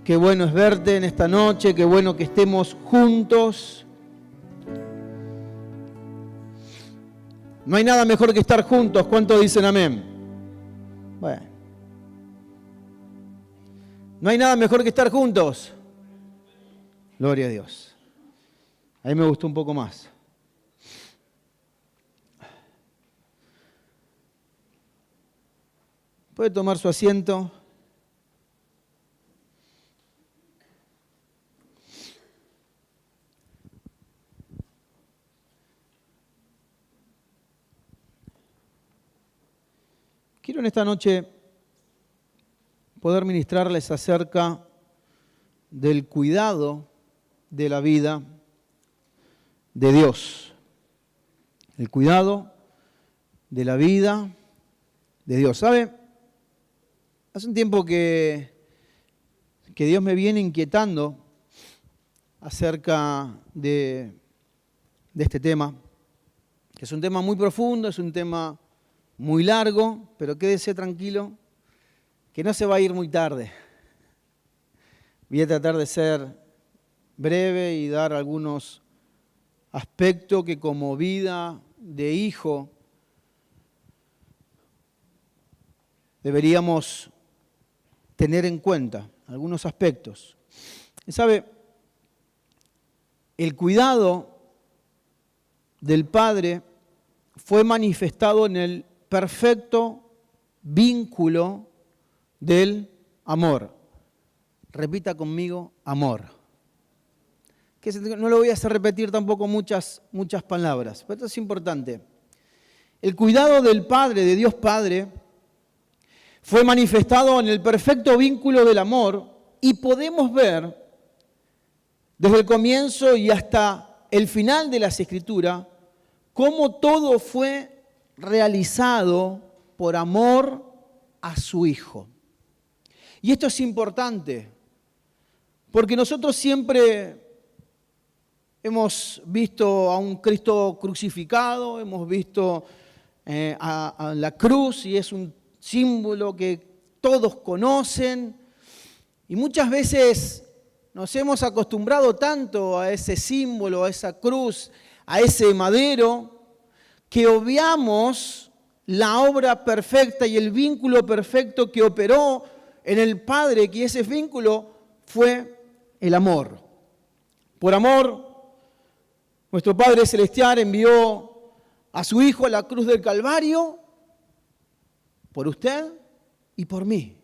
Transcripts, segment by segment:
Qué bueno es verte en esta noche, qué bueno que estemos juntos. No hay nada mejor que estar juntos. ¿Cuántos dicen amén? Bueno. No hay nada mejor que estar juntos. Gloria a Dios. A mí me gustó un poco más. Puede tomar su asiento. Quiero en esta noche poder ministrarles acerca del cuidado de la vida de Dios. El cuidado de la vida de Dios. ¿Sabe? Hace un tiempo que Dios me viene inquietando acerca de este tema, que es un tema muy profundo, es un tema muy largo, pero quédese tranquilo, que no se va a ir muy tarde. Voy a tratar de ser breve y dar algunos aspectos que como vida de hijo deberíamos tener en cuenta, algunos aspectos. Y sabe, el cuidado del Padre fue manifestado en el perfecto vínculo del amor. Repita conmigo, amor. No lo voy a hacer repetir tampoco muchas palabras, pero esto es importante. El cuidado del Padre, de Dios Padre, fue manifestado en el perfecto vínculo del amor y podemos ver desde el comienzo y hasta el final de las Escrituras cómo todo fue realizado por amor a su Hijo. Y esto es importante, porque nosotros siempre hemos visto a un Cristo crucificado, hemos visto a la cruz y es un símbolo que todos conocen y muchas veces nos hemos acostumbrado tanto a ese símbolo, a esa cruz, a ese madero, que obviamos la obra perfecta y el vínculo perfecto que operó en el Padre, que ese vínculo fue el amor. Por amor, nuestro Padre Celestial envió a su Hijo a la cruz del Calvario, por usted y por mí,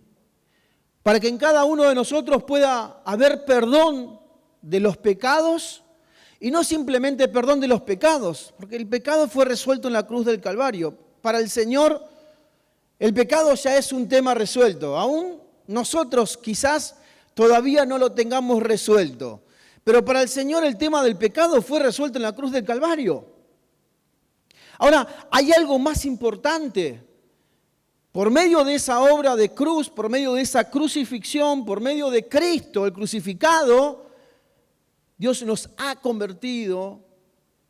para que en cada uno de nosotros pueda haber perdón de los pecados, y no simplemente perdón de los pecados, porque el pecado fue resuelto en la cruz del Calvario. Para el Señor, el pecado ya es un tema resuelto. Aún nosotros quizás todavía no lo tengamos resuelto. Pero para el Señor el tema del pecado fue resuelto en la cruz del Calvario. Ahora, hay algo más importante. Por medio de esa obra de cruz, por medio de esa crucifixión, por medio de Cristo, el crucificado, Dios nos ha convertido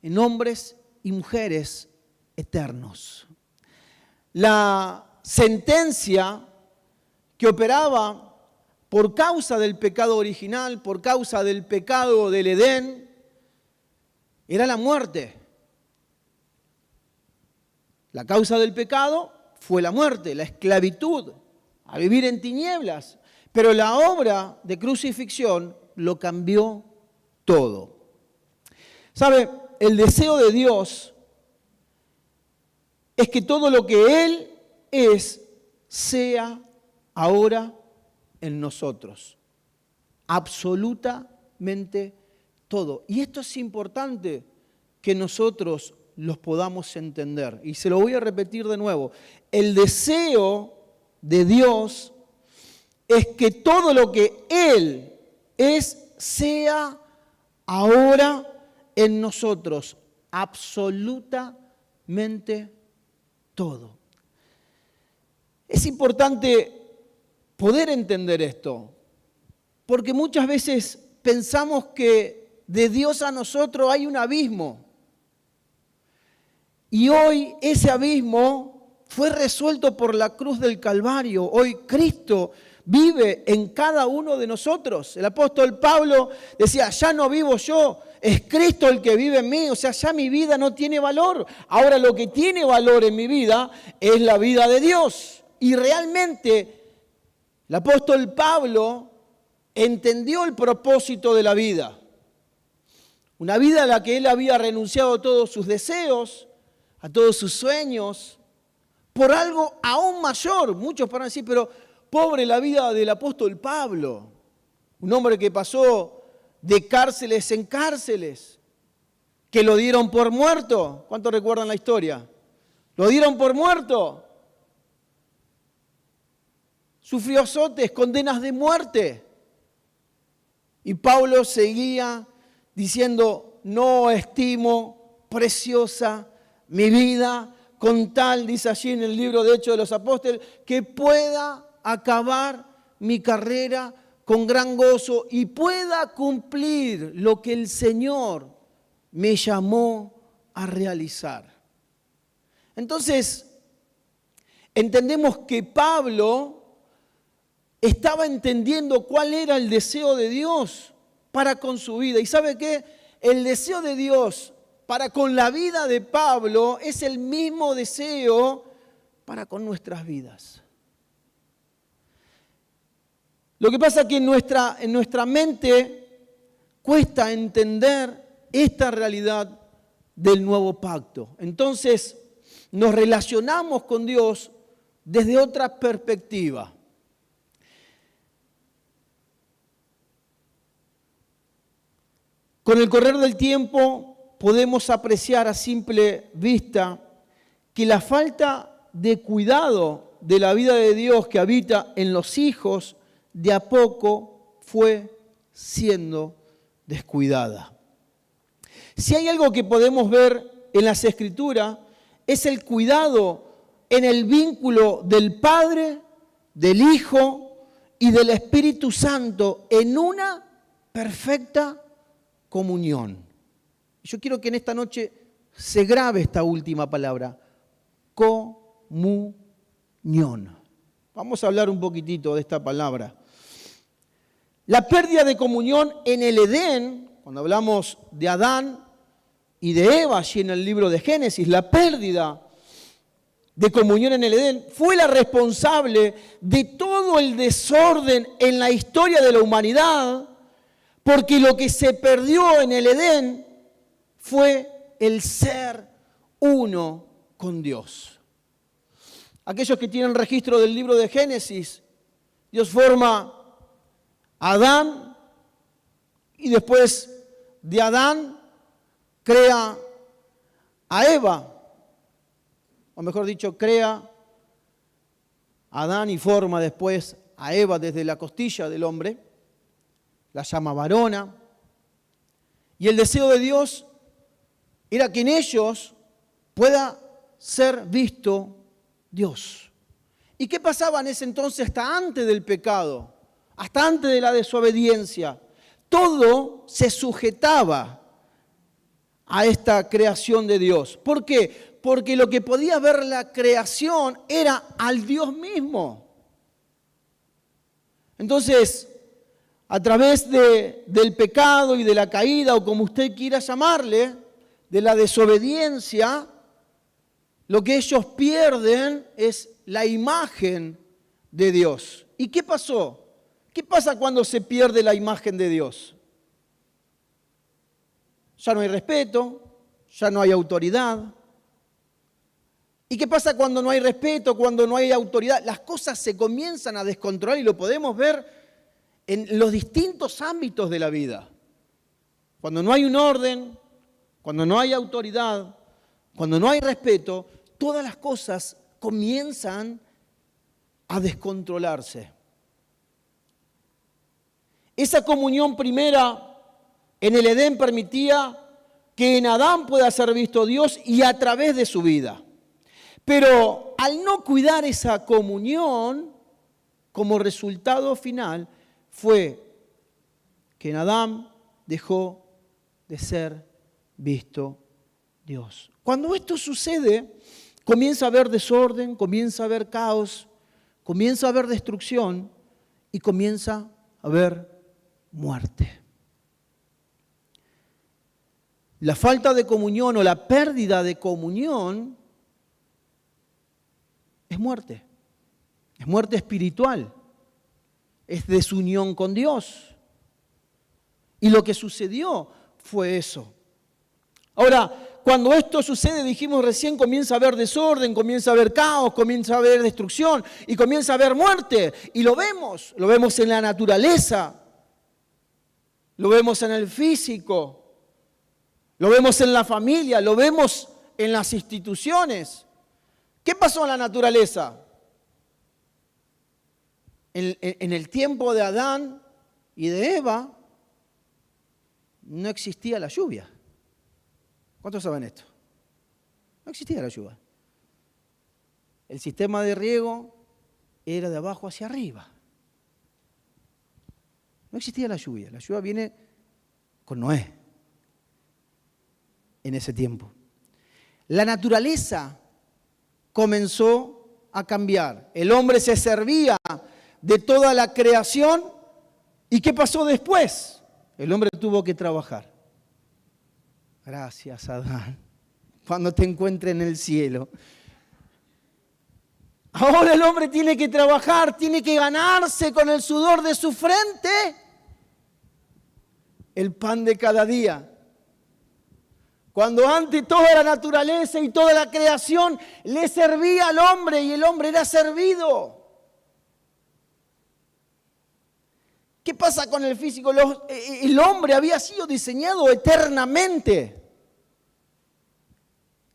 en hombres y mujeres eternos. La sentencia que operaba por causa del pecado original, por causa del pecado del Edén, era la muerte. La causa del pecado fue la muerte, la esclavitud, a vivir en tinieblas. Pero la obra de crucifixión lo cambió todo. ¿Sabe? El deseo de Dios es que todo lo que Él es sea ahora en nosotros. Absolutamente todo. Y esto es importante que nosotros los podamos entender. Y se lo voy a repetir de nuevo. El deseo de Dios es que todo lo que Él es sea ahora en nosotros. Absolutamente todo. Es importante poder entender esto, porque muchas veces pensamos que de Dios a nosotros hay un abismo. Y hoy ese abismo fue resuelto por la cruz del Calvario. Hoy Cristo vive en cada uno de nosotros. El apóstol Pablo decía, ya no vivo yo, es Cristo el que vive en mí. O sea, ya mi vida no tiene valor. Ahora lo que tiene valor en mi vida es la vida de Dios. Y realmente el apóstol Pablo entendió el propósito de la vida. Una vida a la que él había renunciado a todos sus deseos, a todos sus sueños, por algo aún mayor. Muchos podrán decir, pero pobre la vida del apóstol Pablo, un hombre que pasó de cárceles en cárceles, que lo dieron por muerto. ¿Cuántos recuerdan la historia? Lo dieron por muerto. Sufrió azotes, condenas de muerte. Y Pablo seguía diciendo, no estimo preciosa mi vida, con tal, dice allí en el libro de Hechos de los Apóstoles, que pueda acabar mi carrera con gran gozo y pueda cumplir lo que el Señor me llamó a realizar. Entonces, entendemos que Pablo estaba entendiendo cuál era el deseo de Dios para con su vida. ¿Y sabe qué? El deseo de Dios para con la vida de Pablo es el mismo deseo para con nuestras vidas. Lo que pasa es que en nuestra mente cuesta entender esta realidad del nuevo pacto. Entonces nos relacionamos con Dios desde otra perspectiva. Con el correr del tiempo podemos apreciar a simple vista que la falta de cuidado de la vida de Dios que habita en los hijos de a poco fue siendo descuidada. Si hay algo que podemos ver en las Escrituras es el cuidado en el vínculo del Padre, del Hijo y del Espíritu Santo en una perfecta comunión. Yo quiero que en esta noche se grabe esta última palabra, comunión. Vamos a hablar un poquitito de esta palabra. La pérdida de comunión en el Edén, cuando hablamos de Adán y de Eva, allí en el libro de Génesis, la pérdida de comunión en el Edén fue la responsable de todo el desorden en la historia de la humanidad, porque lo que se perdió en el Edén fue el ser uno con Dios. Aquellos que tienen registro del libro de Génesis, Dios forma a Adán y después de Adán crea a Eva, o mejor dicho, crea a Adán y forma después a Eva desde la costilla del hombre, la llama varona, y el deseo de Dios era que en ellos pueda ser visto Dios. ¿Y qué pasaba en ese entonces hasta antes del pecado? Hasta antes de la desobediencia. Todo se sujetaba a esta creación de Dios. ¿Por qué? Porque lo que podía ver la creación era al Dios mismo. Entonces, a través del pecado y de la caída, o como usted quiera llamarle, de la desobediencia, lo que ellos pierden es la imagen de Dios. ¿Y qué pasó? ¿Qué pasa cuando se pierde la imagen de Dios? Ya no hay respeto, ya no hay autoridad. ¿Y qué pasa cuando no hay respeto, cuando no hay autoridad? Las cosas se comienzan a descontrolar y lo podemos ver en los distintos ámbitos de la vida. Cuando no hay un orden, cuando no hay autoridad, cuando no hay respeto, todas las cosas comienzan a descontrolarse. Esa comunión primera en el Edén permitía que en Adán pueda ser visto Dios y a través de su vida. Pero al no cuidar esa comunión, como resultado final fue que en Adán dejó de ser visto Dios. Cuando esto sucede, comienza a haber desorden, comienza a haber caos, comienza a haber destrucción y comienza a haber muerte. La falta de comunión o la pérdida de comunión es muerte. Es muerte espiritual. Es desunión con Dios. Y lo que sucedió fue eso. Ahora, cuando esto sucede, dijimos recién, comienza a haber desorden, comienza a haber caos, comienza a haber destrucción y comienza a haber muerte. Y lo vemos en la naturaleza, lo vemos en el físico, lo vemos en la familia, lo vemos en las instituciones. ¿Qué pasó en la naturaleza? En el tiempo de Adán y de Eva no existía la lluvia. ¿Cuántos saben esto? No existía la lluvia. El sistema de riego era de abajo hacia arriba. No existía la lluvia. La lluvia viene con Noé en ese tiempo. La naturaleza comenzó a cambiar. El hombre se servía de toda la creación. ¿Y qué pasó después? El hombre tuvo que trabajar. Gracias, Adán. Cuando te encuentre en el cielo. Ahora el hombre tiene que trabajar, tiene que ganarse con el sudor de su frente el pan de cada día. Cuando antes toda la naturaleza y toda la creación le servía al hombre y el hombre era servido. ¿Qué pasa con el físico? El hombre había sido diseñado eternamente.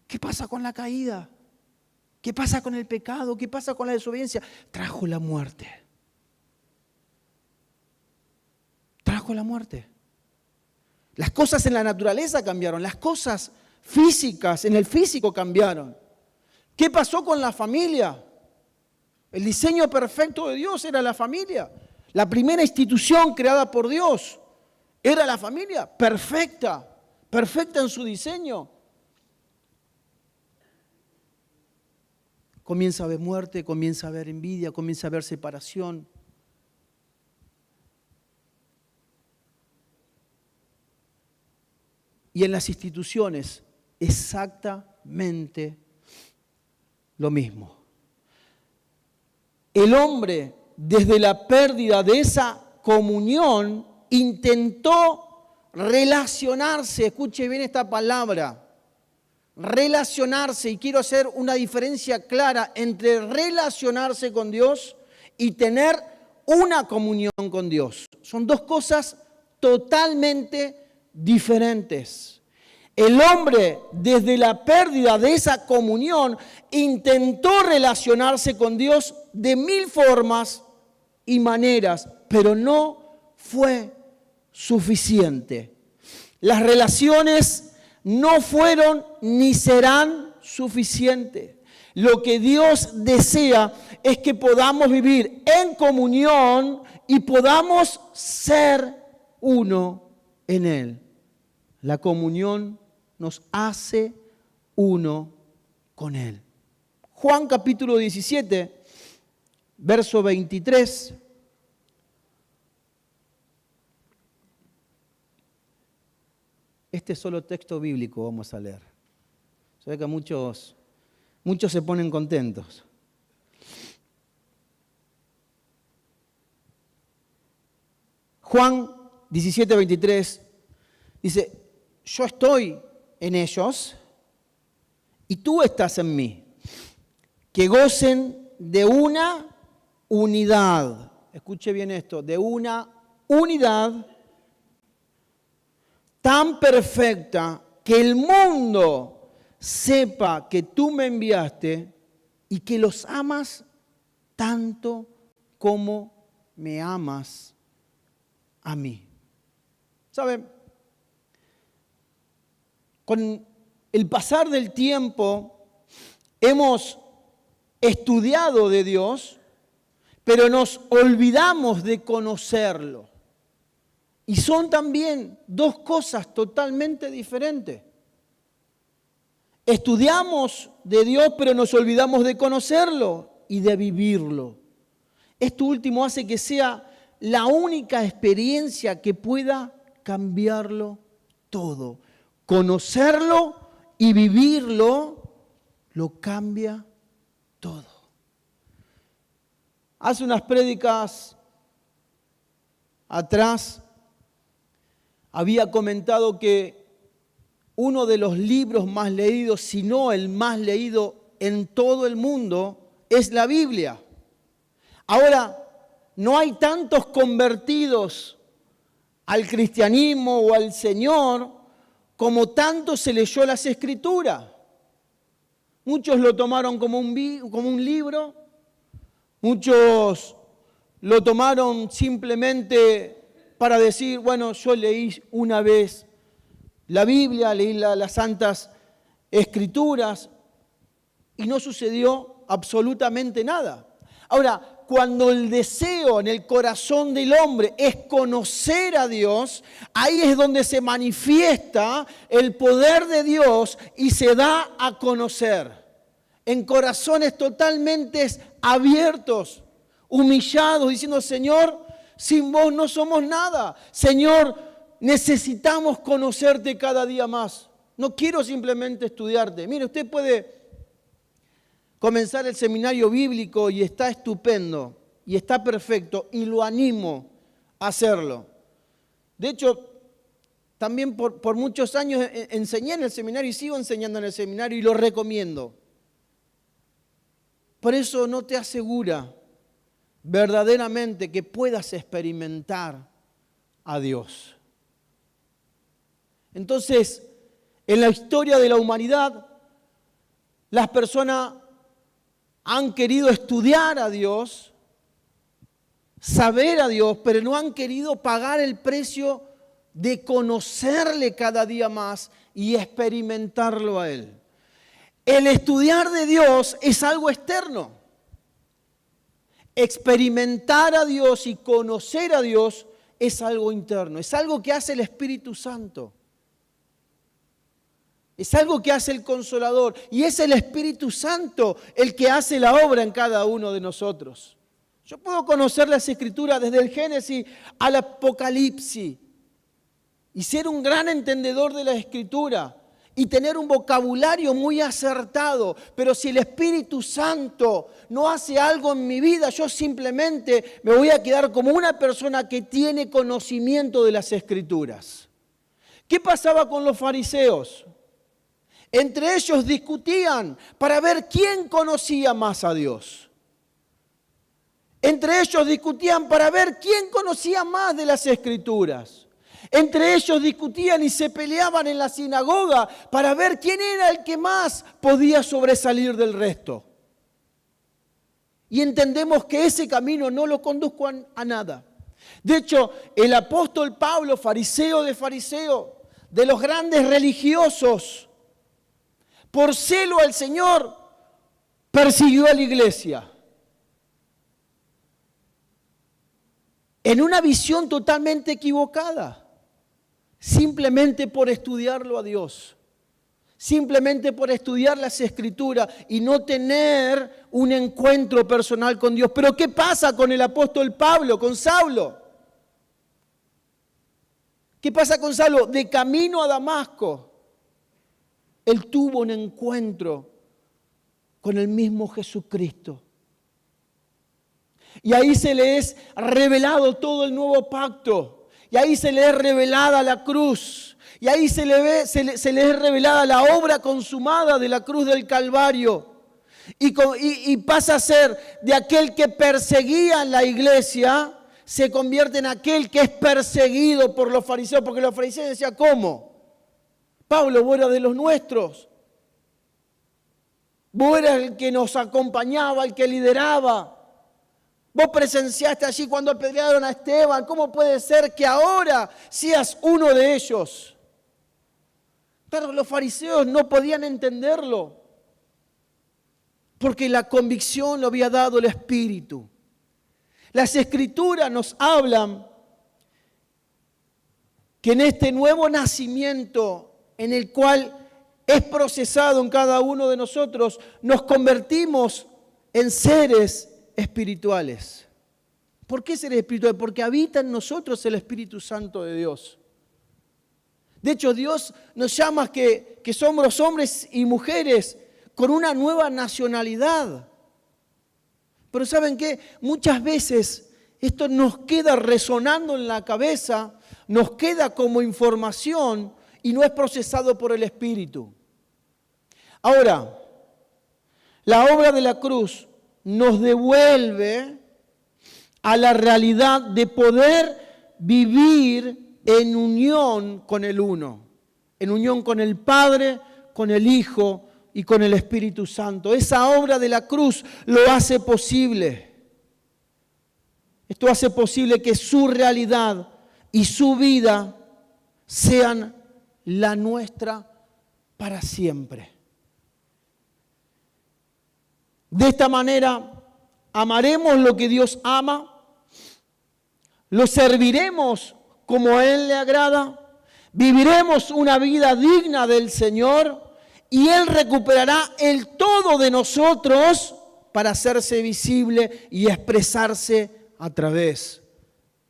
¿Qué pasa con la caída? ¿Qué pasa con el pecado? ¿Qué pasa con la desobediencia? Trajo la muerte. Trajo la muerte. Las cosas en la naturaleza cambiaron, las cosas físicas en el físico cambiaron. ¿Qué pasó con la familia? El diseño perfecto de Dios era la familia. La primera institución creada por Dios era la familia, perfecta en su diseño. Comienza a haber muerte, comienza a haber envidia, comienza a haber separación. Y en las instituciones, exactamente lo mismo. El hombre, desde la pérdida de esa comunión, intentó relacionarse, escuche bien esta palabra, relacionarse, y quiero hacer una diferencia clara entre relacionarse con Dios y tener una comunión con Dios. Son dos cosas totalmente diferentes. El hombre, desde la pérdida de esa comunión, intentó relacionarse con Dios de mil formas y maneras, pero no fue suficiente. Las relaciones no fueron ni serán suficientes. Lo que Dios desea es que podamos vivir en comunión y podamos ser uno en Él. La comunión nos hace uno con Él. Juan capítulo 17, verso 23. Este solo texto bíblico vamos a leer. Se ve que muchos se ponen contentos. Juan 17, 23 dice: yo estoy en ellos y tú estás en mí. Que gocen de una unidad. Escuche bien esto, de una unidad tan perfecta que el mundo sepa que tú me enviaste y que los amas tanto como me amas a mí. ¿Saben? Con el pasar del tiempo hemos estudiado de Dios, pero nos olvidamos de conocerlo. Y son también dos cosas totalmente diferentes. Estudiamos de Dios, pero nos olvidamos de conocerlo y de vivirlo. Esto último hace que sea la única experiencia que pueda cambiarlo todo. Conocerlo y vivirlo lo cambia todo. Hace unas prédicas atrás había comentado que uno de los libros más leídos, si no el más leído en todo el mundo, es la Biblia. Ahora, no hay tantos convertidos al cristianismo o al Señor como tanto se leyó las Escrituras. Muchos lo tomaron como un libro, muchos lo tomaron simplemente para decir, bueno, yo leí una vez la Biblia, leí las Santas Escrituras y no sucedió absolutamente nada. Ahora, cuando el deseo en el corazón del hombre es conocer a Dios, ahí es donde se manifiesta el poder de Dios y se da a conocer. En corazones totalmente abiertos, humillados, diciendo, Señor, sin vos no somos nada. Señor, necesitamos conocerte cada día más. No quiero simplemente estudiarte. Mire, usted puede comenzar el seminario bíblico y está estupendo y está perfecto y lo animo a hacerlo. De hecho, también por muchos años enseñé en el seminario y sigo enseñando en el seminario y lo recomiendo. Por eso no te asegura verdaderamente que puedas experimentar a Dios. Entonces, en la historia de la humanidad, las personas han querido estudiar a Dios, saber a Dios, pero no han querido pagar el precio de conocerle cada día más y experimentarlo a Él. El estudiar de Dios es algo externo. Experimentar a Dios y conocer a Dios es algo interno, es algo que hace el Espíritu Santo. Es algo que hace el Consolador y es el Espíritu Santo el que hace la obra en cada uno de nosotros. Yo puedo conocer las Escrituras desde el Génesis al Apocalipsis y ser un gran entendedor de la Escritura y tener un vocabulario muy acertado, pero si el Espíritu Santo no hace algo en mi vida, yo simplemente me voy a quedar como una persona que tiene conocimiento de las Escrituras. ¿Qué pasaba con los fariseos? Entre ellos discutían para ver quién conocía más a Dios. Entre ellos discutían para ver quién conocía más de las Escrituras. Entre ellos discutían y se peleaban en la sinagoga para ver quién era el que más podía sobresalir del resto. Y entendemos que ese camino no lo conduzco a nada. De hecho, el apóstol Pablo, fariseo de fariseos, de los grandes religiosos, por celo al Señor, persiguió a la iglesia. En una visión totalmente equivocada. Simplemente por estudiarlo a Dios. Simplemente por estudiar las Escrituras y no tener un encuentro personal con Dios. Pero ¿qué pasa con el apóstol Pablo, con Saulo? ¿Qué pasa con Saulo? De camino a Damasco, él tuvo un encuentro con el mismo Jesucristo. Y ahí se le es revelado todo el nuevo pacto. Y ahí se le es revelada la cruz. Y ahí se le es revelada la obra consumada de la cruz del Calvario. Y pasa a ser de aquel que perseguía la iglesia, se convierte en aquel que es perseguido por los fariseos. Porque los fariseos decían, ¿cómo? Pablo, vos eras de los nuestros. Vos eras el que nos acompañaba, el que lideraba. Vos presenciaste allí cuando apedrearon a Esteban. ¿Cómo puede ser que ahora seas uno de ellos? Pero los fariseos no podían entenderlo. Porque la convicción lo había dado el Espíritu. Las Escrituras nos hablan que en este nuevo nacimiento en el cual es procesado en cada uno de nosotros, nos convertimos en seres espirituales. ¿Por qué ser espiritual? Porque habita en nosotros el Espíritu Santo de Dios. De hecho, Dios nos llama que somos hombres y mujeres con una nueva nacionalidad. Pero ¿saben qué? Muchas veces esto nos queda resonando en la cabeza, nos queda como información y no es procesado por el Espíritu. Ahora, la obra de la cruz nos devuelve a la realidad de poder vivir en unión con el uno, en unión con el Padre, con el Hijo y con el Espíritu Santo. Esa obra de la cruz lo hace posible. Esto hace posible que su realidad y su vida sean la nuestra para siempre. De esta manera, amaremos lo que Dios ama, lo serviremos como a Él le agrada, viviremos una vida digna del Señor y Él recuperará el todo de nosotros para hacerse visible y expresarse a través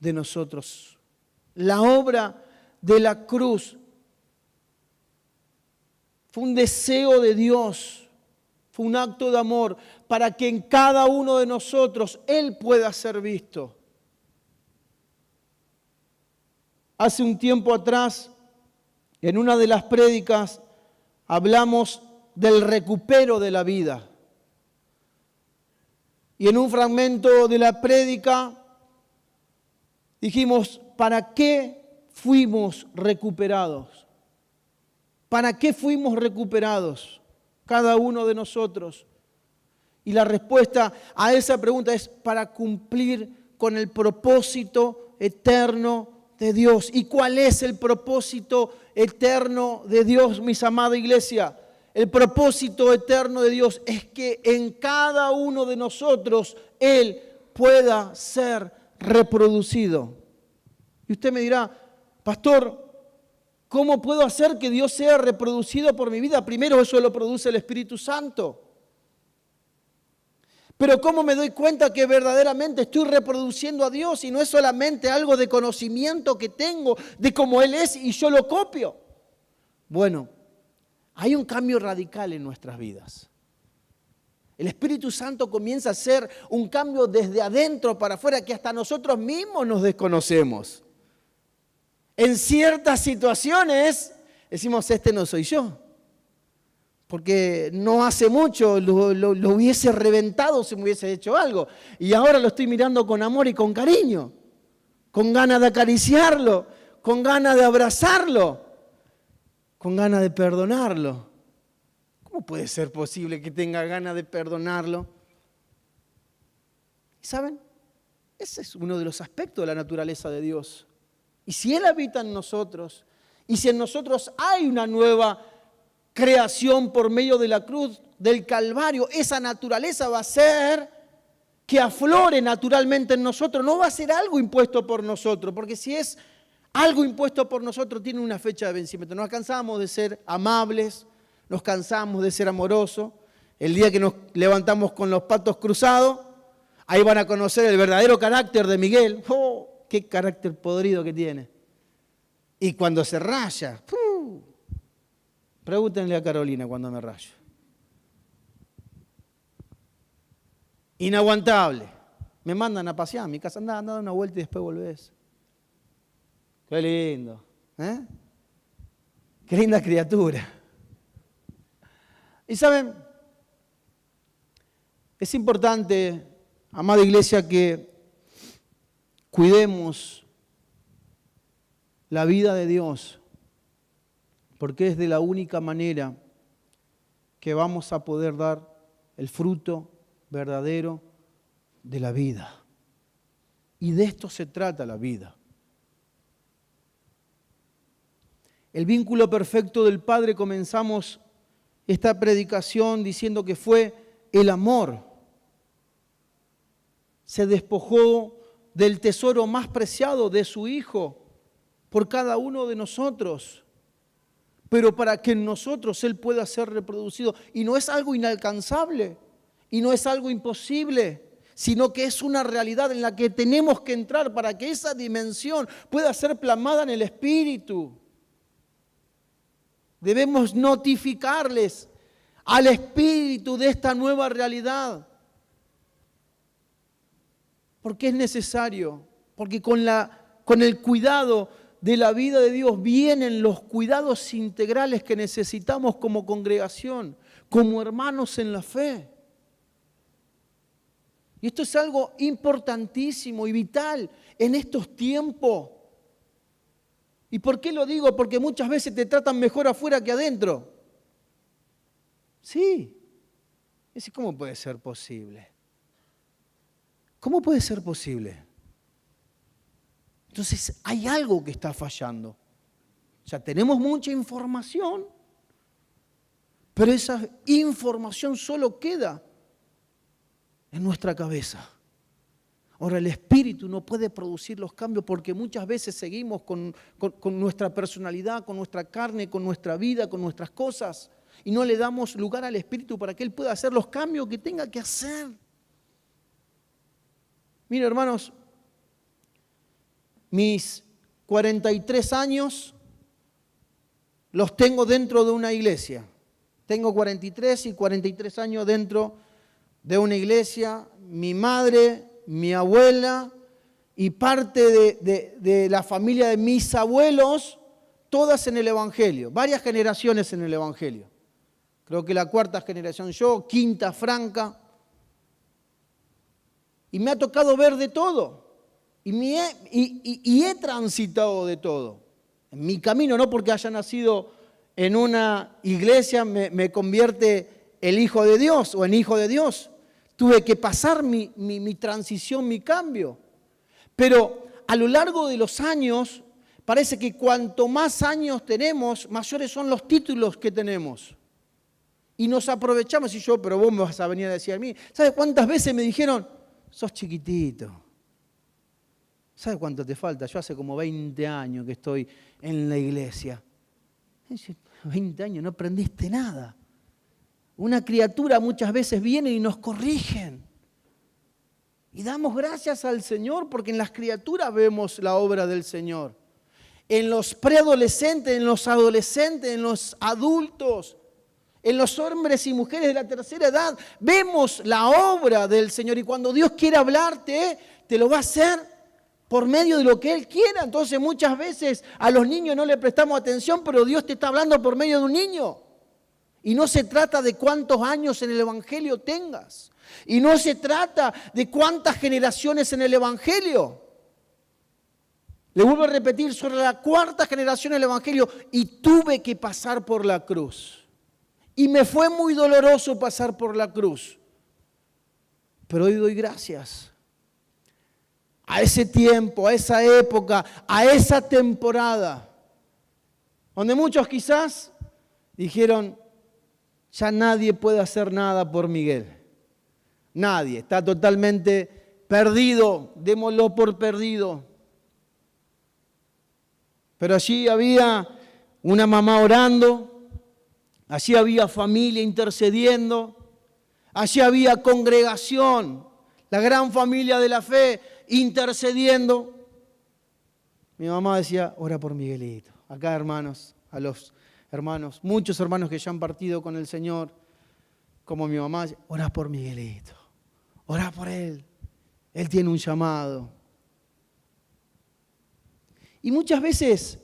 de nosotros. La obra de la cruz fue un deseo de Dios, fue un acto de amor para que en cada uno de nosotros Él pueda ser visto. Hace un tiempo atrás, en una de las prédicas, hablamos del recupero de la vida. Y en un fragmento de la prédica dijimos, ¿para qué fuimos recuperados? ¿Para qué fuimos recuperados cada uno de nosotros? Y la respuesta a esa pregunta es para cumplir con el propósito eterno de Dios. ¿Y cuál es el propósito eterno de Dios, mis amada iglesia? El propósito eterno de Dios es que en cada uno de nosotros Él pueda ser reproducido. Y usted me dirá, pastor, ¿cómo puedo hacer que Dios sea reproducido por mi vida? Primero, eso lo produce el Espíritu Santo. Pero ¿cómo me doy cuenta que verdaderamente estoy reproduciendo a Dios y no es solamente algo de conocimiento que tengo de cómo Él es y yo lo copio? Bueno, hay un cambio radical en nuestras vidas. El Espíritu Santo comienza a hacer un cambio desde adentro para afuera que hasta nosotros mismos nos desconocemos. En ciertas situaciones decimos, este no soy yo. Porque no hace mucho lo hubiese reventado si me hubiese hecho algo. Y ahora lo estoy mirando con amor y con cariño. Con ganas de acariciarlo. Con ganas de abrazarlo. Con ganas de perdonarlo. ¿Cómo puede ser posible que tenga ganas de perdonarlo? ¿Y saben? Ese es uno de los aspectos de la naturaleza de Dios. Y si Él habita en nosotros, y si en nosotros hay una nueva creación por medio de la cruz del Calvario, esa naturaleza va a ser que aflore naturalmente en nosotros. No va a ser algo impuesto por nosotros, porque si es algo impuesto por nosotros, tiene una fecha de vencimiento. Nos cansamos de ser amables, nos cansamos de ser amorosos. El día que nos levantamos con los patos cruzados, ahí van a conocer el verdadero carácter de Miguel. ¡Oh, qué carácter podrido que tiene! Y cuando se raya, pregúntenle a Carolina cuando me rayo. Inaguantable. Me mandan a pasear a mi casa, anda a dar una vuelta y después volvés. Qué lindo, ¿eh? Qué linda criatura. Y saben, es importante, amada iglesia, que cuidemos la vida de Dios, porque es de la única manera que vamos a poder dar el fruto verdadero de la vida. Y de esto se trata la vida. El vínculo perfecto del Padre, comenzamos esta predicación diciendo que fue el amor. Se despojó del tesoro más preciado de su Hijo por cada uno de nosotros, pero para que en nosotros Él pueda ser reproducido. Y no es algo inalcanzable, y no es algo imposible. sino que es una realidad en la que tenemos que entrar para que esa dimensión pueda ser plasmada en el Espíritu. Debemos notificarles al Espíritu de esta nueva realidad. Porque es necesario, porque con el cuidado de la vida de Dios vienen los cuidados integrales que necesitamos como congregación, como hermanos en la fe. Y esto es algo importantísimo y vital en estos tiempos. ¿Y por qué lo digo? Porque muchas veces te tratan mejor afuera que adentro. Sí. ¿Cómo puede ser posible? ¿Cómo puede ser posible? Entonces hay algo que está fallando. O sea, tenemos mucha información, pero esa información solo queda en nuestra cabeza. Ahora, el Espíritu no puede producir los cambios porque muchas veces seguimos con nuestra personalidad, con nuestra carne, con nuestra vida, con nuestras cosas, y no le damos lugar al Espíritu para que Él pueda hacer los cambios que tenga que hacer. Miren, hermanos, mis 43 años los tengo dentro de una iglesia. Tengo 43 y 43 años dentro de una iglesia. Mi madre, mi abuela y parte de la familia de mis abuelos, todas en el Evangelio, varias generaciones en el Evangelio. Creo que la cuarta generación yo, quinta Franca. Y me ha tocado ver de todo. Y he transitado de todo. En mi camino, no porque haya nacido en una iglesia me convierte el hijo de Dios o en hijo de Dios. Tuve que pasar mi transición, mi cambio. Pero a lo largo de los años, parece que cuanto más años tenemos, mayores son los títulos que tenemos. Y nos aprovechamos, y yo, pero vos me vas a venir a decir a mí, ¿sabes cuántas veces me dijeron? Sos chiquitito. ¿Sabes cuánto te falta? Yo hace como 20 años que estoy en la iglesia. 20 años, no aprendiste nada. Una criatura muchas veces viene y nos corrigen. Y damos gracias al Señor porque en las criaturas vemos la obra del Señor. En los preadolescentes, en los adolescentes, en los adultos, en los hombres y mujeres de la tercera edad, vemos la obra del Señor. Y cuando Dios quiere hablarte, te lo va a hacer por medio de lo que Él quiera. Entonces muchas veces a los niños no le prestamos atención, pero Dios te está hablando por medio de un niño. Y no se trata de cuántos años en el Evangelio tengas. Y no se trata de cuántas generaciones en el Evangelio. Le vuelvo a repetir, sobre la cuarta generación del Evangelio, y tuve que pasar por la cruz. Y me fue muy doloroso pasar por la cruz. Pero hoy doy gracias a ese tiempo, a esa época, a esa temporada, donde muchos quizás dijeron, ya nadie puede hacer nada por Miguel. Nadie, está totalmente perdido, démoslo por perdido. Pero allí había una mamá orando, allí había familia intercediendo, allí había congregación, la gran familia de la fe intercediendo. Mi mamá decía, ora por Miguelito. Acá, hermanos, a los hermanos, muchos hermanos que ya han partido con el Señor, como mi mamá, ora por Miguelito, ora por él. Él tiene un llamado. Y muchas veces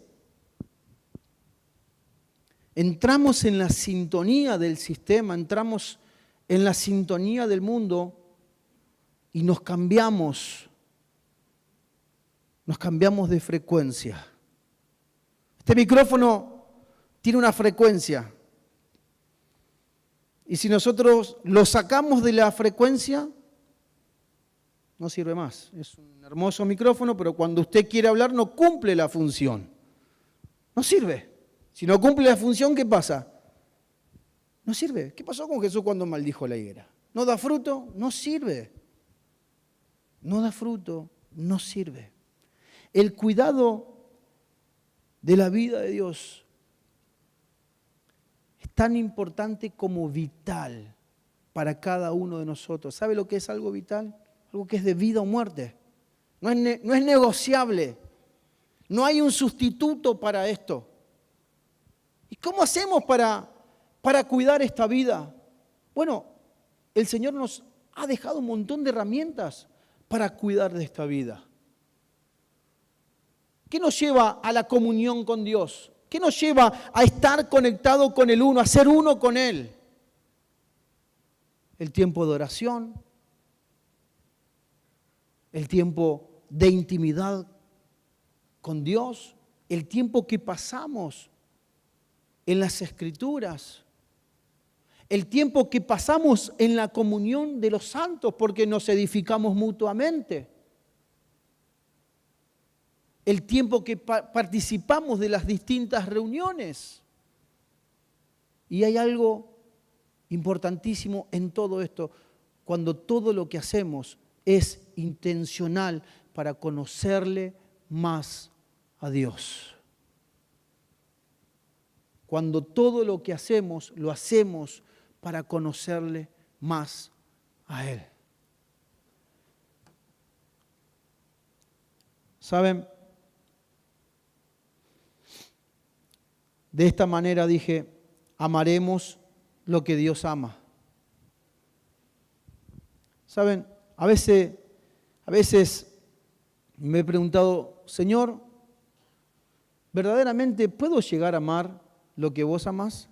entramos en la sintonía del sistema, entramos en la sintonía del mundo y nos cambiamos de frecuencia. Este micrófono tiene una frecuencia y si nosotros lo sacamos de la frecuencia, no sirve más. Es un hermoso micrófono, pero cuando usted quiere hablar no cumple la función. No sirve. Si no cumple la función, ¿qué pasa? No sirve. ¿Qué pasó con Jesús cuando maldijo la higuera? ¿No da fruto? No sirve. No da fruto, no sirve. El cuidado de la vida de Dios es tan importante como vital para cada uno de nosotros. ¿Sabe lo que es algo vital? algo que es de vida o muerte. No es negociable. No hay un sustituto para esto. ¿Y cómo hacemos para cuidar esta vida? Bueno, el Señor nos ha dejado un montón de herramientas para cuidar de esta vida. ¿Qué nos lleva a la comunión con Dios? ¿Qué nos lleva a estar conectado con el uno, a ser uno con Él? El tiempo de oración, el tiempo de intimidad con Dios, el tiempo que pasamos en las Escrituras, el tiempo que pasamos en la comunión de los santos porque nos edificamos mutuamente, el tiempo que participamos de las distintas reuniones. Y hay algo importantísimo en todo esto, cuando todo lo que hacemos es intencional para conocerle más a Dios. Cuando todo lo que hacemos, lo hacemos para conocerle más a Él. ¿Saben? De esta manera dije, amaremos lo que Dios ama. ¿Saben? A veces me he preguntado, Señor, ¿verdaderamente puedo llegar a amar lo que vos amás?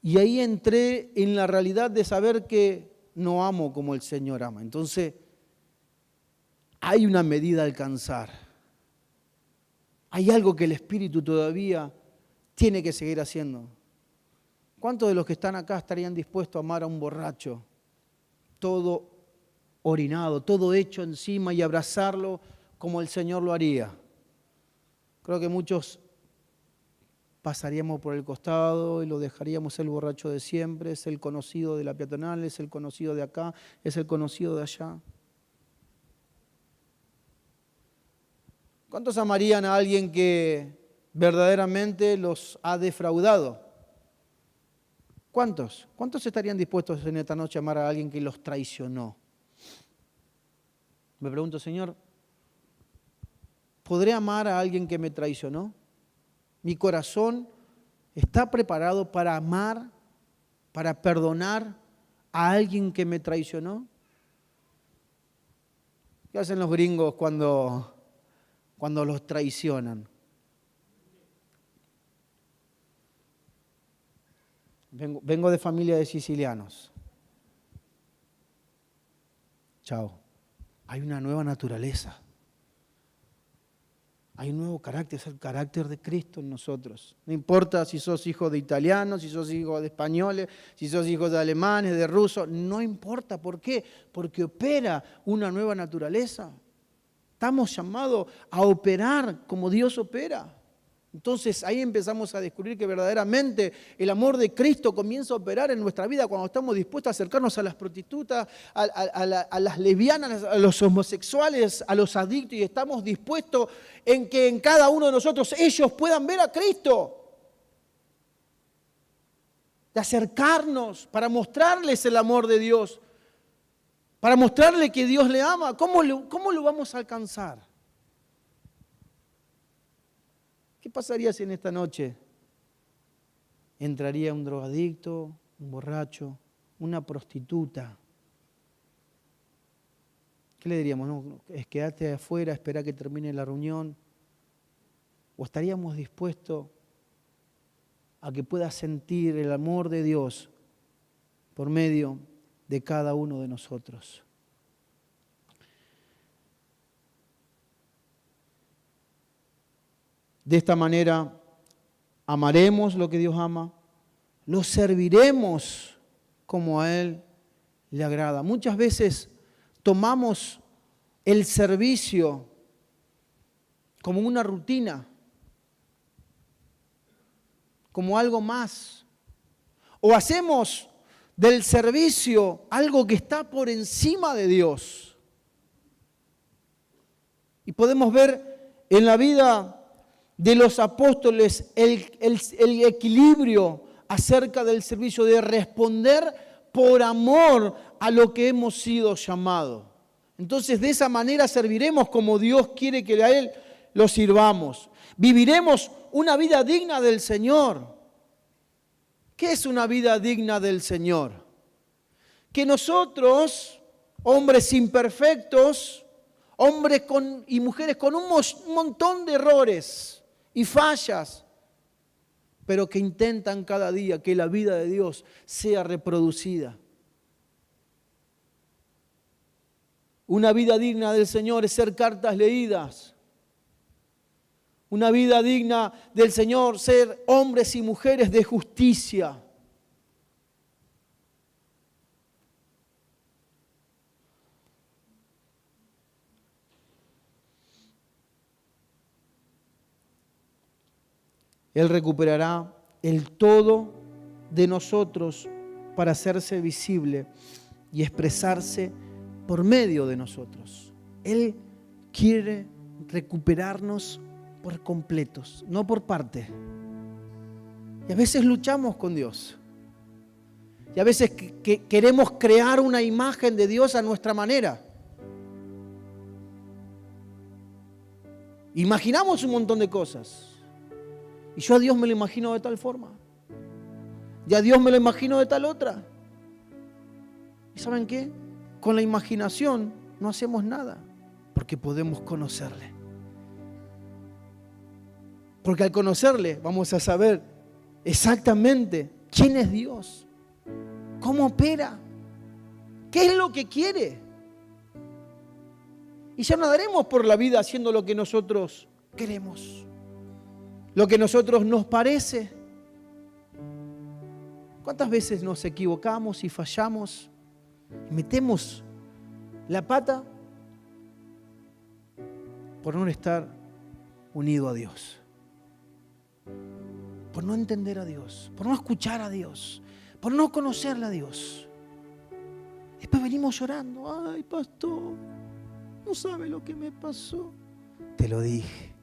Y ahí entré en la realidad de saber que no amo como el Señor ama. Entonces, hay una medida a alcanzar. Hay algo que el Espíritu todavía tiene que seguir haciendo. ¿Cuántos de los que están acá estarían dispuestos a amar a un borracho? Todo orinado, todo hecho encima y abrazarlo como el Señor lo haría. Creo que muchos pasaríamos por el costado y lo dejaríamos el borracho de siempre, es el conocido de la peatonal, es el conocido de acá, es el conocido de allá. ¿Cuántos amarían a alguien que verdaderamente los ha defraudado? ¿Cuántos? ¿Cuántos estarían dispuestos en esta noche a amar a alguien que los traicionó? Me pregunto, Señor, ¿podré amar a alguien que me traicionó? ¿Mi corazón está preparado para amar, para perdonar a alguien que me traicionó? ¿Qué hacen los gringos cuando los traicionan? Vengo de familia de sicilianos. Chao. Hay una nueva naturaleza. Hay un nuevo carácter, es el carácter de Cristo en nosotros. No importa si sos hijo de italianos, si sos hijo de españoles, si sos hijo de alemanes, de rusos, no importa. ¿Por qué? Porque opera una nueva naturaleza. Estamos llamados a operar como Dios opera. Entonces ahí empezamos a descubrir que verdaderamente el amor de Cristo comienza a operar en nuestra vida cuando estamos dispuestos a acercarnos a las prostitutas, a las lesbianas, a los homosexuales, a los adictos, y estamos dispuestos en que en cada uno de nosotros ellos puedan ver a Cristo. De acercarnos para mostrarles el amor de Dios, para mostrarles que Dios le ama. ¿Cómo lo vamos a alcanzar? ¿Qué pasaría si en esta noche entraría un drogadicto, un borracho, una prostituta? ¿Qué le diríamos? No, es quedarte afuera, espera que termine la reunión. ¿O estaríamos dispuestos a que pueda sentir el amor de Dios por medio de cada uno de nosotros? De esta manera amaremos lo que Dios ama, lo serviremos como a Él le agrada. Muchas veces tomamos el servicio como una rutina, como algo más, o hacemos del servicio algo que está por encima de Dios. Y podemos ver en la vida de los apóstoles el equilibrio acerca del servicio, de responder por amor a lo que hemos sido llamados. Entonces de esa manera serviremos como Dios quiere que a Él lo sirvamos. Viviremos una vida digna del Señor. ¿Qué es una vida digna del Señor? Que nosotros, hombres imperfectos, hombres y mujeres con un montón de errores y fallas, pero que intentan cada día que la vida de Dios sea reproducida. Una vida digna del Señor es ser cartas leídas. Una vida digna del Señor, ser hombres y mujeres de justicia. Él recuperará el todo de nosotros para hacerse visible y expresarse por medio de nosotros. Él quiere recuperarnos por completos, no por parte. Y a veces luchamos con Dios. Y a veces queremos crear una imagen de Dios a nuestra manera. Imaginamos un montón de cosas. Y yo a Dios me lo imagino de tal forma. Y a Dios me lo imagino de tal otra. ¿Y saben qué? Con la imaginación no hacemos nada. Porque podemos conocerle. Porque al conocerle vamos a saber exactamente quién es Dios. Cómo opera. ¿Qué es lo que quiere? Y ya no daremos por la vida haciendo lo que nosotros queremos. Lo que a nosotros nos parece. ¿Cuántas veces nos equivocamos y fallamos? Y metemos la pata por no estar unido a Dios. Por no entender a Dios. Por no escuchar a Dios. Por no conocerle a Dios. Después venimos llorando. Ay, pastor, no sabe lo que me pasó. Te lo dije.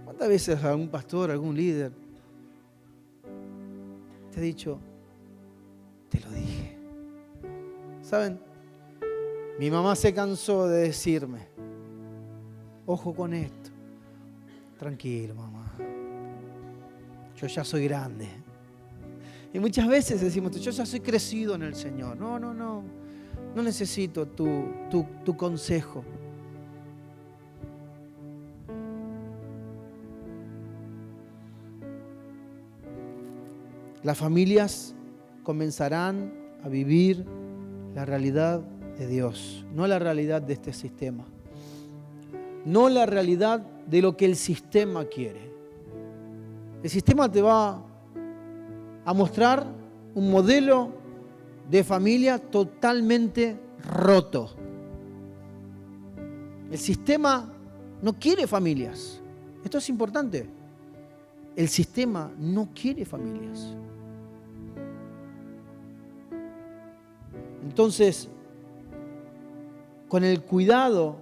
¿Cuántas veces algún pastor, algún líder te ha dicho, te lo dije? ¿Saben? Mi mamá se cansó de decirme, ojo con esto. Tranquilo, mamá. Yo ya soy grande. Y muchas veces decimos, yo ya soy crecido en el Señor. No. No necesito tu consejo. Las familias comenzarán a vivir la realidad de Dios, no la realidad de este sistema, no la realidad de lo que el sistema quiere. El sistema te va a mostrar un modelo de familia totalmente roto. El sistema no quiere familias. Esto es importante. El sistema no quiere familias. Entonces, con el cuidado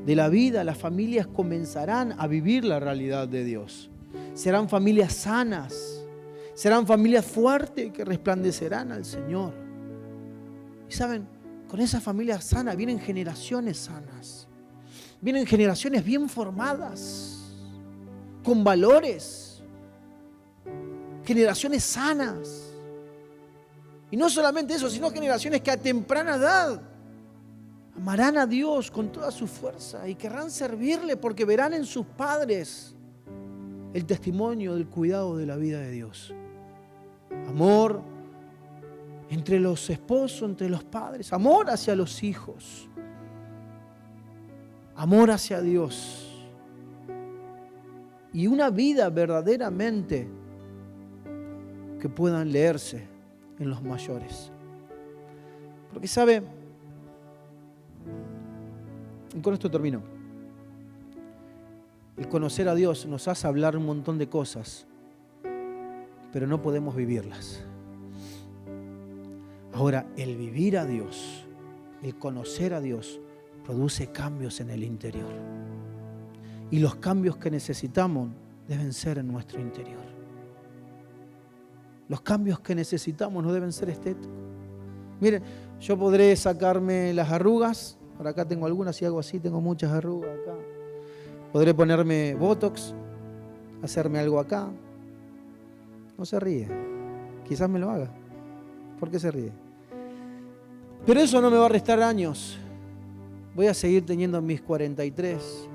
de la vida, las familias comenzarán a vivir la realidad de Dios. Serán familias sanas, serán familias fuertes que resplandecerán al Señor. Y saben, con esas familias sanas vienen generaciones sanas, vienen generaciones bien formadas, con valores, generaciones sanas. Y no solamente eso, sino generaciones que a temprana edad amarán a Dios con toda su fuerza y querrán servirle porque verán en sus padres el testimonio del cuidado de la vida de Dios. Amor entre los esposos, entre los padres, amor hacia los hijos, amor hacia Dios y una vida verdaderamente que puedan leerse en los mayores. Porque sabe, y con esto termino, el conocer a Dios nos hace hablar un montón de cosas, pero no podemos vivirlas. Ahora, el vivir a Dios, el conocer a Dios, produce cambios en el interior. Y los cambios que necesitamos deben ser en nuestro interior. Los cambios que necesitamos no deben ser estéticos. Miren, yo podré sacarme las arrugas. Por acá tengo algunas y hago así, tengo muchas arrugas acá. Podré ponerme Botox, hacerme algo acá. No se ríe. Quizás me lo haga. ¿Por qué se ríe? Pero eso no me va a restar años. Voy a seguir teniendo mis 43.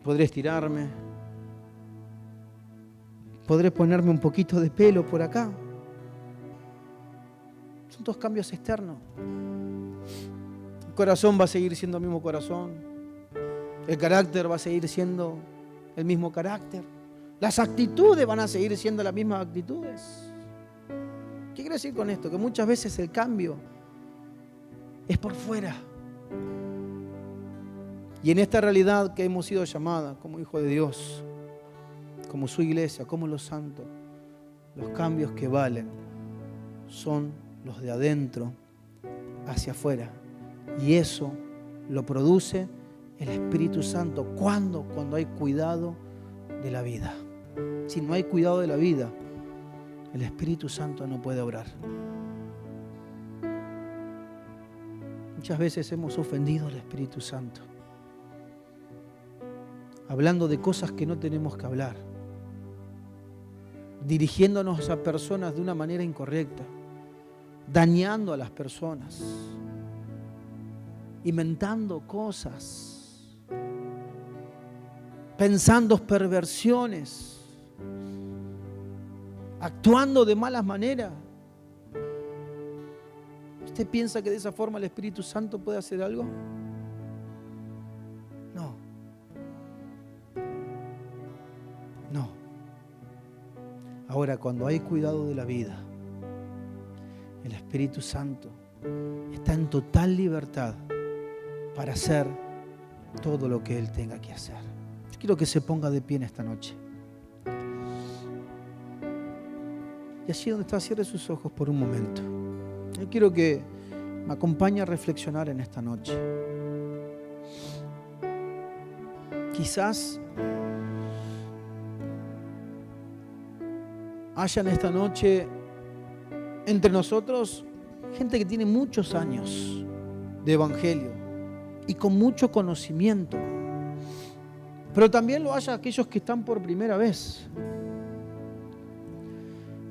Podré estirarme. Podré ponerme un poquito de pelo por acá. Son todos cambios externos. El corazón va a seguir siendo el mismo corazón. El carácter va a seguir siendo el mismo carácter. Las actitudes van a seguir siendo las mismas actitudes. ¿Qué quiero decir con esto? Que muchas veces el cambio es por fuera. Y en esta realidad que hemos sido llamadas como hijos de Dios, como su iglesia, como los santos, los cambios que valen son los de adentro hacia afuera. Y eso lo produce el Espíritu Santo. ¿Cuándo? Cuando hay cuidado de la vida. Si no hay cuidado de la vida, el Espíritu Santo no puede obrar. Muchas veces hemos ofendido al Espíritu Santo, hablando de cosas que no tenemos que hablar, dirigiéndonos a personas de una manera incorrecta, dañando a las personas, inventando cosas, pensando perversiones, actuando de malas maneras. ¿Usted piensa que de esa forma el Espíritu Santo puede hacer algo? No. No. Ahora, cuando hay cuidado de la vida, el Espíritu Santo está en total libertad para hacer todo lo que Él tenga que hacer. Yo quiero que se ponga de pie en esta noche. Y allí donde está, cierre sus ojos por un momento. Yo quiero que me acompañe a reflexionar en esta noche. Quizás haya en esta noche entre nosotros gente que tiene muchos años de evangelio y con mucho conocimiento, pero también lo haya aquellos que están por primera vez.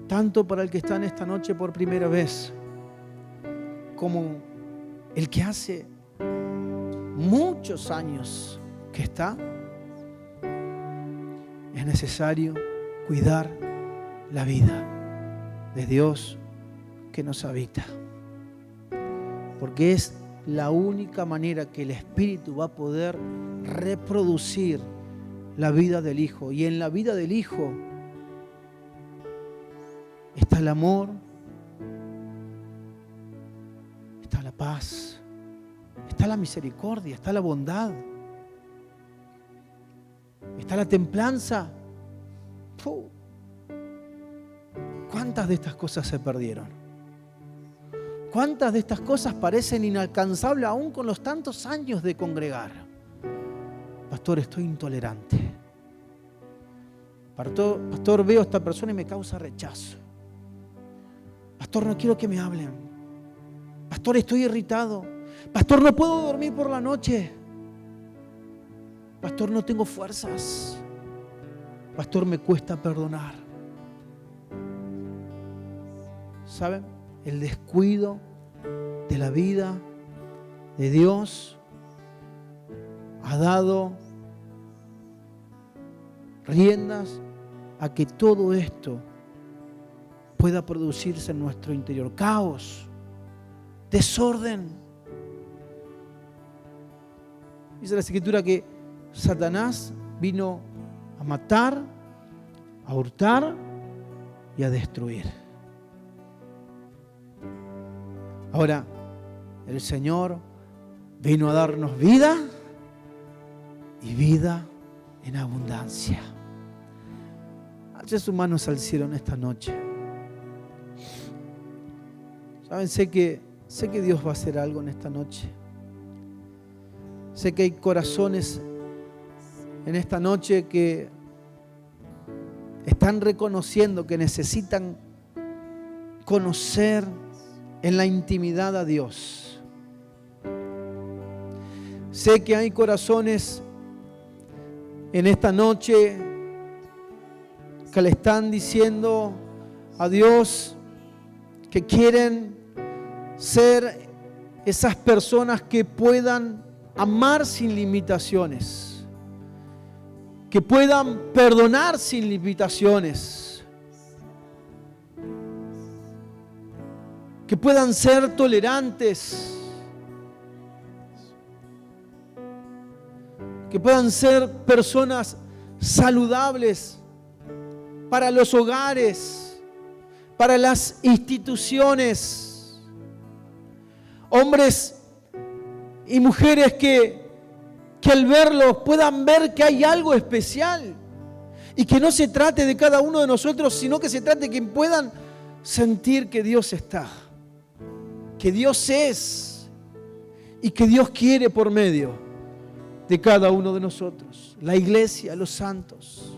Tanto para el que está en esta noche por primera vez como el que hace muchos años que está, es necesario cuidar la vida de Dios que nos habita, porque es la única manera que el Espíritu va a poder reproducir la vida del Hijo. Y en la vida del Hijo está el amor, está la paz, está la misericordia, está la bondad, está la templanza. ¿Cuántas de estas cosas se perdieron? ¿Cuántas de estas cosas parecen inalcanzables aún con los tantos años de congregar? Pastor, estoy intolerante. Pastor, veo a esta persona y me causa rechazo. Pastor, no quiero que me hablen. Pastor, estoy irritado. Pastor, no puedo dormir por la noche. Pastor, no tengo fuerzas. Pastor, me cuesta perdonar. ¿Saben? El descuido de la vida de Dios ha dado riendas a que todo esto pueda producirse en nuestro interior. Caos, desorden. Dice la Escritura que Satanás vino a matar, a hurtar y a destruir. Ahora, el Señor vino a darnos vida y vida en abundancia. Alce sus manos al cielo en esta noche. Saben, sé que Dios va a hacer algo en esta noche. Sé que hay corazones en esta noche que están reconociendo que necesitan conocer en la intimidad a Dios. Sé que hay corazones en esta noche que le están diciendo a Dios que quieren ser esas personas que puedan amar sin limitaciones, que puedan perdonar sin limitaciones, que puedan ser tolerantes, que puedan ser personas saludables para los hogares, para las instituciones, hombres y mujeres que al verlos puedan ver que hay algo especial y que no se trate de cada uno de nosotros, sino que se trate de que puedan sentir que Dios está, que Dios es y que Dios quiere por medio de cada uno de nosotros, la iglesia, los santos.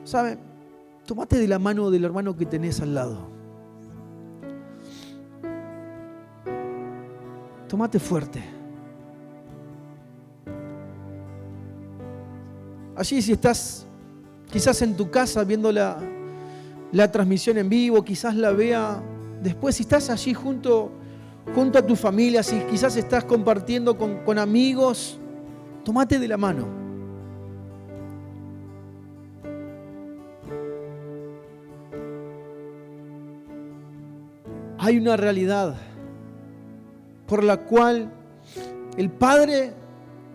¿Sabe? Tómate de la mano del hermano que tenés al lado. Tómate fuerte. Allí, si estás quizás en tu casa viendo la transmisión en vivo, quizás la vea después, si estás allí junto a tu familia, si quizás estás compartiendo con amigos, tómate de la mano. Hay una realidad por la cual el Padre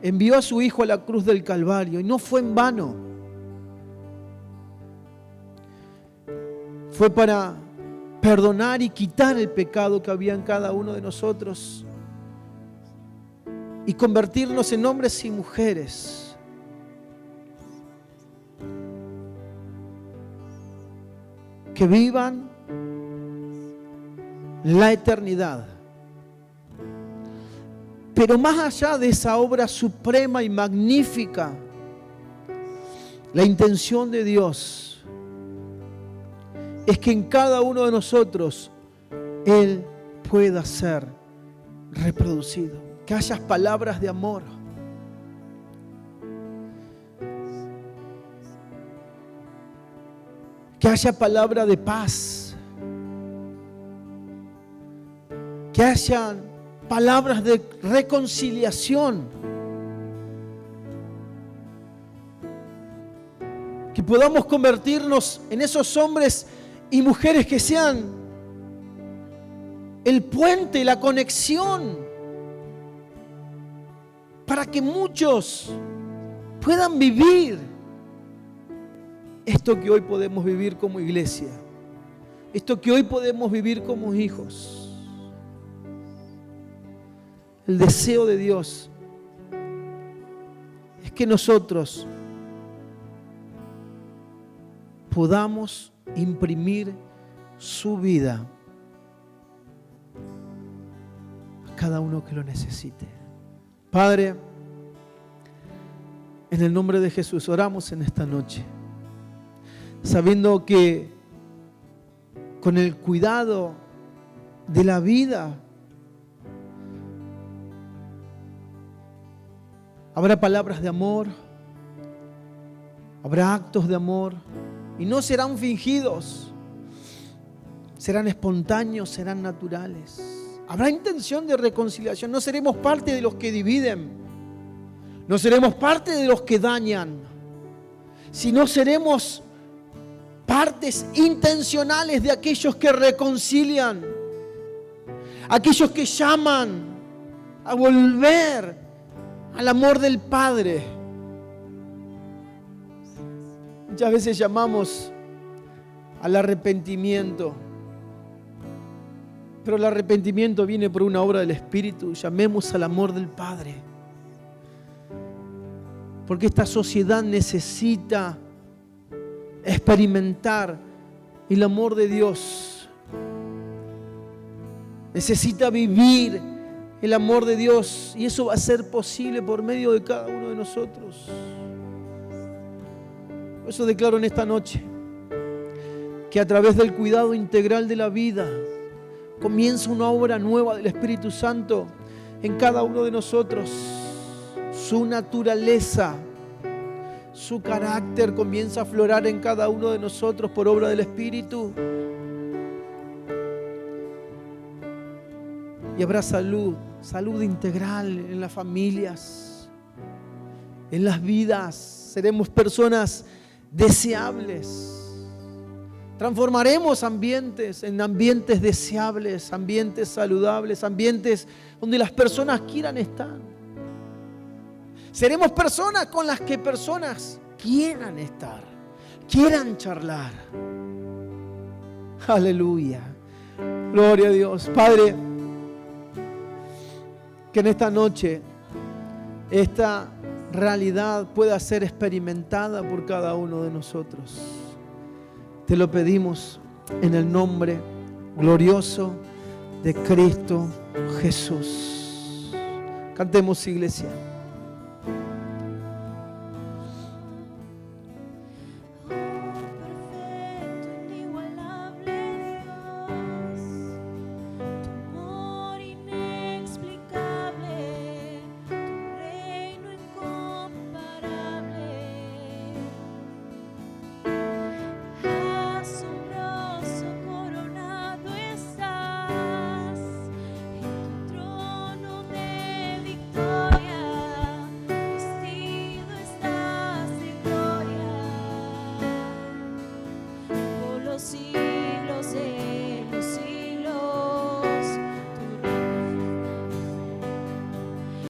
envió a su Hijo a la cruz del Calvario y no fue en vano. Fue para perdonar y quitar el pecado que había en cada uno de nosotros y convertirnos en hombres y mujeres que vivan la eternidad. Pero más allá de esa obra suprema y magnífica, la intención de Dios es que en cada uno de nosotros Él pueda ser reproducido, que haya palabras de amor, que haya palabra de paz, que haya palabras de reconciliación, que podamos convertirnos en esos hombres y mujeres que sean el puente, la conexión, para que muchos puedan vivir esto que hoy podemos vivir como iglesia, esto que hoy podemos vivir como hijos. El deseo de Dios es que nosotros podamos imprimir su vida a cada uno que lo necesite. Padre, en el nombre de Jesús oramos en esta noche, sabiendo que con el cuidado de la vida habrá palabras de amor, habrá actos de amor y no serán fingidos, serán espontáneos, serán naturales. Habrá intención de reconciliación, no seremos parte de los que dividen, no seremos parte de los que dañan, sino seremos partes intencionales de aquellos que reconcilian, aquellos que llaman a volver al amor del Padre. Muchas veces llamamos al arrepentimiento, pero el arrepentimiento viene por una obra del Espíritu. Llamemos al amor del Padre, porque esta sociedad necesita experimentar el amor de Dios, necesita vivir el amor de Dios, y eso va a ser posible por medio de cada uno de nosotros. Por eso declaro en esta noche que a través del cuidado integral de la vida comienza una obra nueva del Espíritu Santo en cada uno de nosotros. Su naturaleza, su carácter comienza a aflorar en cada uno de nosotros por obra del Espíritu. Y habrá salud integral en las familias, en las vidas. Seremos personas deseables. Transformaremos ambientes en ambientes deseables, ambientes saludables, ambientes donde las personas quieran estar. Seremos personas con las que personas quieran estar, quieran charlar. Aleluya. Gloria a Dios. Padre, que en esta noche esta realidad pueda ser experimentada por cada uno de nosotros. Te lo pedimos en el nombre glorioso de Cristo Jesús. Cantemos, iglesia.